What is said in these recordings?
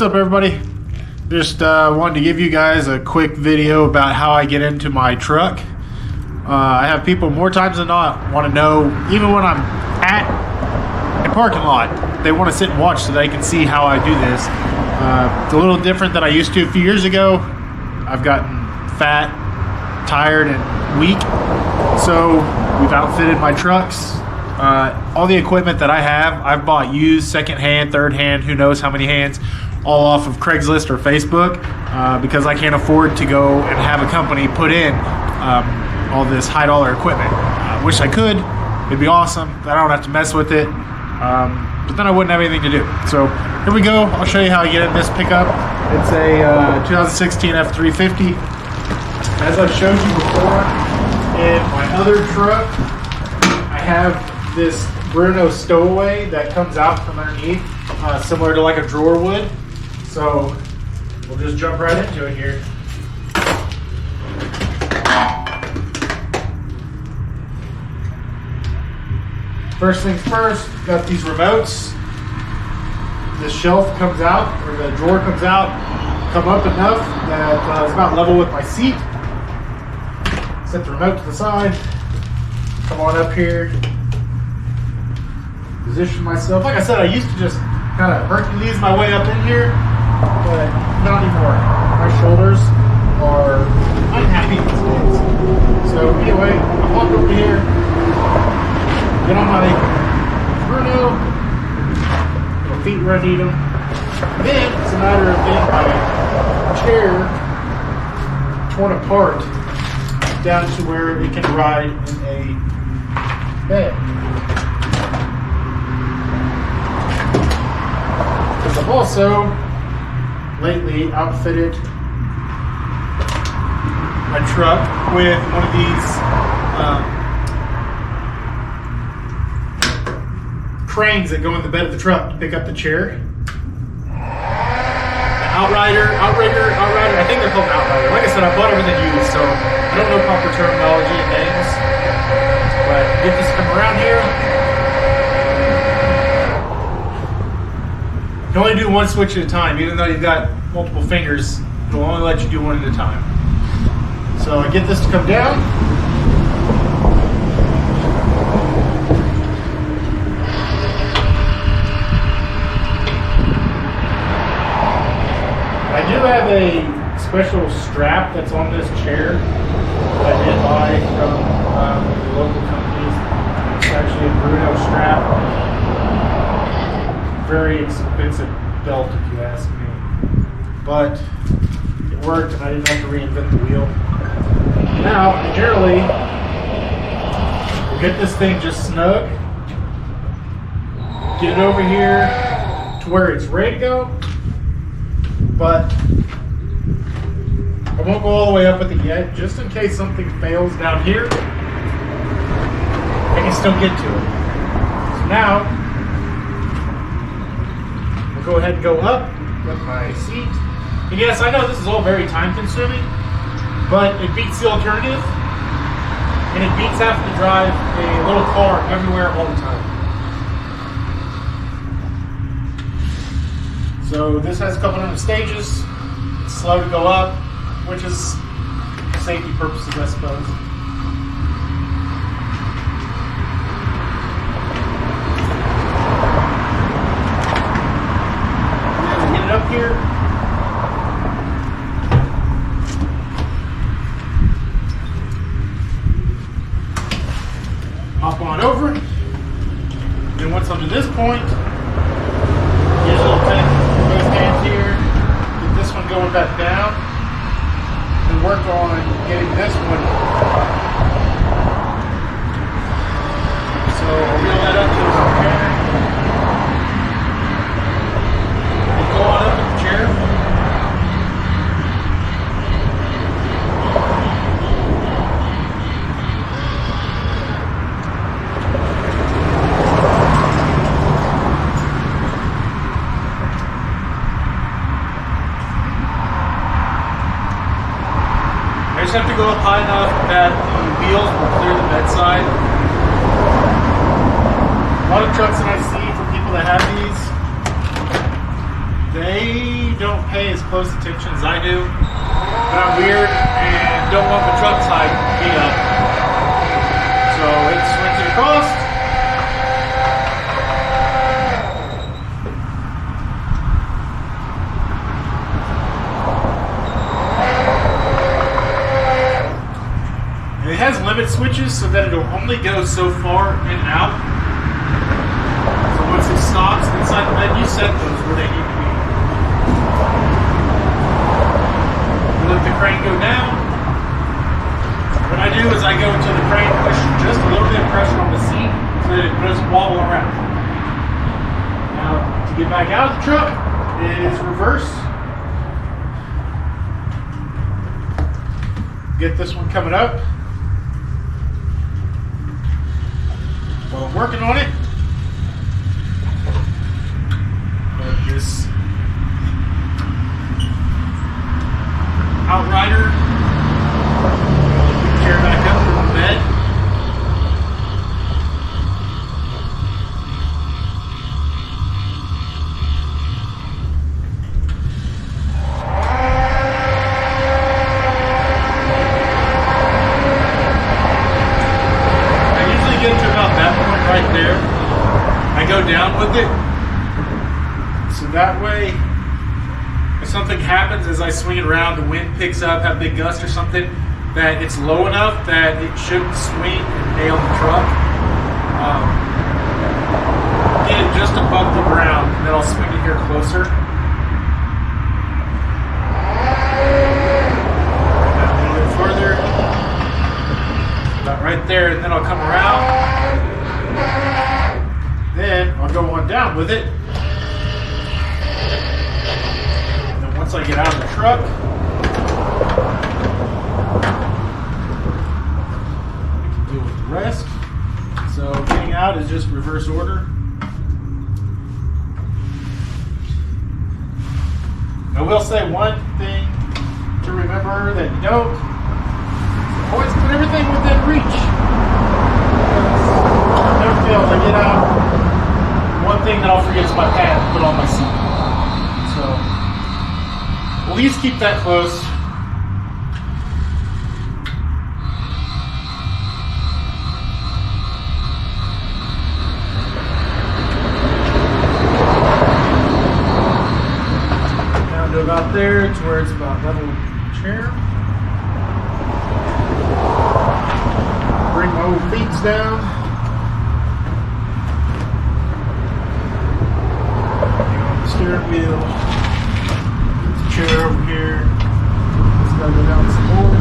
What's up, everybody? Just wanted to give you guys a quick video about how I get into my truck. I have people more times than not want to know, even when I'm at a parking lot, they want to sit and watch so they can see how I do this. It's a little different than I used to a few years ago. I've gotten fat, tired, and weak, so we've outfitted my trucks. All the equipment that I have, I've bought used, second-hand, third-hand, who knows how many hands, all off of Craigslist or Facebook, because I can't afford to go and have a company put in all this high-dollar equipment. I wish I could. It'd be awesome. I don't have to mess with it, but then I wouldn't have anything to do. So here we go. I'll show you how I get in this pickup. It's a 2016 F350. As I've showed you before, in my other truck, I have this Bruno Stowaway that comes out from underneath, similar to like a drawer would. So we'll just jump right into it here. First things first, got these remotes. This shelf comes out, or the drawer comes out, come up enough that it's about level with my seat. Set the remote to the side, come on up here, position myself. Like I said, I used to just kind of Hercules my way up in here, but not anymore. My shoulders are unhappy these days. So anyway, I walk over here, get on my Bruno, my feet where I need them. Then it's a matter of getting my chair torn apart down to where it can ride in a bed. Because I've also lately outfitted my truck with one of these cranes that go in the bed of the truck to pick up the chair. Outrider, I think they're called Outrider. Like I said, I bought everything used, so I don't know proper terminology and names. But get this to come around here. You can only do one switch at a time, even though you've got multiple fingers. It'll only let you do one at a time. So I get this to come down. I do have a special strap that's on this chair that I did buy from local companies. It's actually a Bruno strap. Very expensive belt, if you ask me. But it worked, and I didn't have to reinvent the wheel. Now, generally, we'll get this thing just snug. Get it over here to where it's ready to go. But I won't go all the way up with it yet, just in case something fails down here. I can still get to it. So now, we'll go ahead and go up with my seat. And yes, I know this is all very time consuming, but it beats the alternative, and it beats having to drive a little car everywhere all the time. So this has a couple different stages. It's slow to go up, which is for safety purposes, I suppose. Get it up here. Hop on over it. Then once I'm to this point, get a little tap. Hands here, get this one going back down, and work on getting this one. So I'll reel that up to the chair. And go on up with the chair. I just have to go up high enough that the wheels will clear the bedside. A lot of trucks that I see from people that have these, they don't pay as close attention as I do, but I'm weird and don't want the truck side beat up. So it swings it across. It has limit switches so that it'll only go so far in and out. So once it stops inside the bed, you set those where they need to be. You let the crane go down. What I do is I go until the crane pushes just a little bit of pressure on the seat so that it doesn't wobble around. Now, to get back out of the truck is reverse. Get this one coming up. While I'm working on it, this Outrider, chair back up from the bed. I usually get to about that point right there. I go down with it. So that way, if something happens as I swing it around, the wind picks up, have a big gust or something, that it's low enough that it shouldn't swing and nail the truck. Get it just above the ground, and then I'll swing it here closer. A little bit further. About right there, and then I'll come around. Then I'll go on down with it. Once I get out of the truck, I can deal with the rest. So getting out is just reverse order. I will say one thing to remember that you don't always put everything within reach. Never fails. I get out. One thing that I'll forget is my pad to put on my seat. So at least keep that close. Down to about there, to where it's about level with the chair. Bring my old feet down. Steering wheel. Chair over here. Let's go down some more.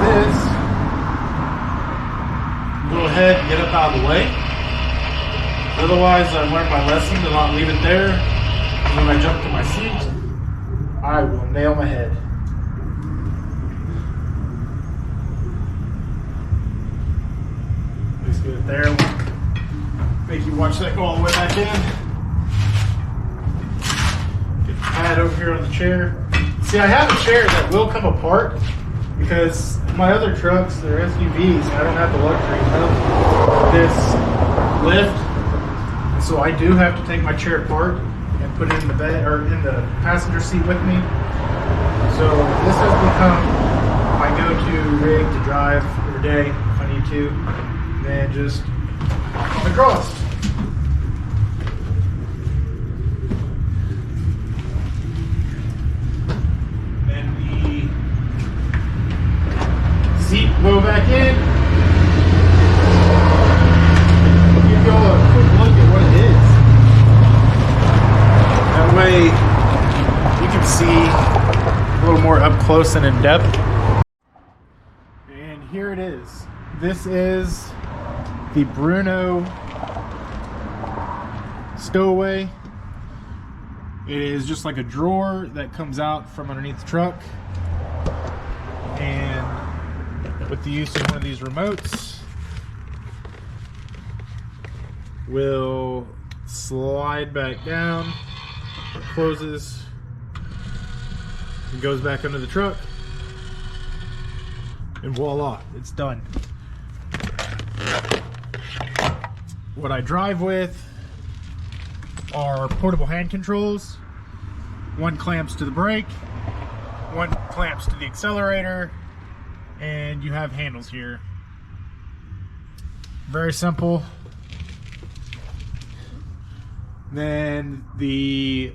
This, go ahead and get up out of the way. Otherwise, I learned my lesson to not leave it there. And when I jump to my seat, I will nail my head. Just get it there. Make you watch that go all the way back in. Get the pad over here on the chair. See, I have a chair that will come apart because my other trucks, they're SUVs, and I don't have the luxury of this lift. And so I do have to take my chair apart and put it in the bed or in the passenger seat with me. So this has become my go-to rig to drive every day if I need to. And then just on the cross. Then the seat will go back in. Give you all a quick look at what it is. That way you can see a little more up close and in depth. And here it is. This is the Bruno Stowaway. It is just like a drawer that comes out from underneath the truck. And with the use of one of these remotes, will slide back down. It closes. It goes back under the truck, and voila, it's done. What I drive with are portable hand controls. One clamps to the brake, one clamps to the accelerator, and you have handles here. Very simple. Then the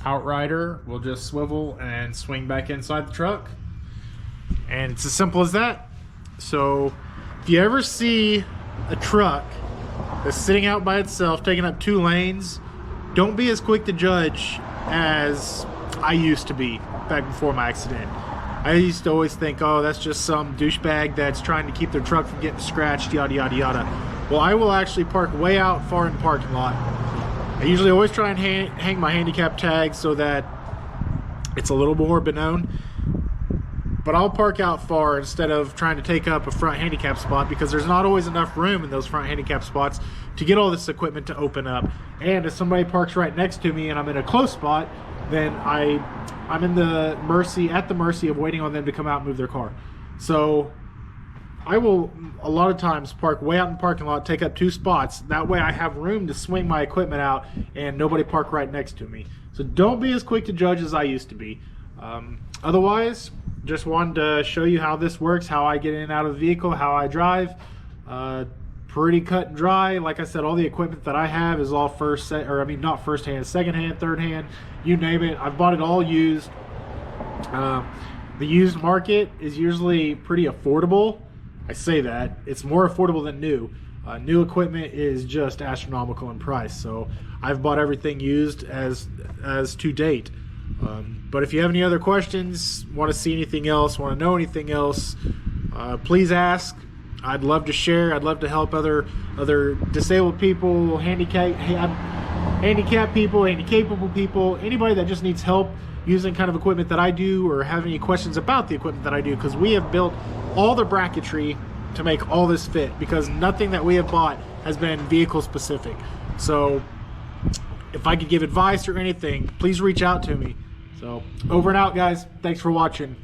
Outrider will just swivel and swing back inside the truck. And it's as simple as that. So if you ever see a truck that's sitting out by itself, taking up 2 lanes, don't be as quick to judge as I used to be back before my accident. I used to always think, oh, that's just some douchebag that's trying to keep their truck from getting scratched, yada, yada, yada. Well, I will actually park way out far in the parking lot. I usually always try and hang my handicap tag so that it's a little more known. But I'll park out far instead of trying to take up a front handicap spot, because there's not always enough room in those front handicap spots to get all this equipment to open up. And if somebody parks right next to me and I'm in a close spot, then I'm in at the mercy of waiting on them to come out and move their car. So I will a lot of times park way out in the parking lot, take up 2 spots. That way I have room to swing my equipment out and nobody park right next to me. So don't be as quick to judge as I used to be. Otherwise, just wanted to show you how this works, how I get in and out of the vehicle, how I drive. Pretty cut and dry. Like I said, all the equipment that I have is all not first hand, second hand, third hand, you name it. I've bought it all used. The used market is usually pretty affordable. I say that. It's more affordable than new. New equipment is just astronomical in price. So I've bought everything used as to date. But if you have any other questions, want to see anything else, want to know anything else, please ask. I'd love to share. I'd love to help other disabled people, handicapped people, handicapable people, anybody that just needs help using kind of equipment that I do, or have any questions about the equipment that I do, because we have built all the bracketry to make all this fit, because nothing that we have bought has been vehicle specific. So if I could give advice or anything, please reach out to me. So over and out, guys. Thanks for watching.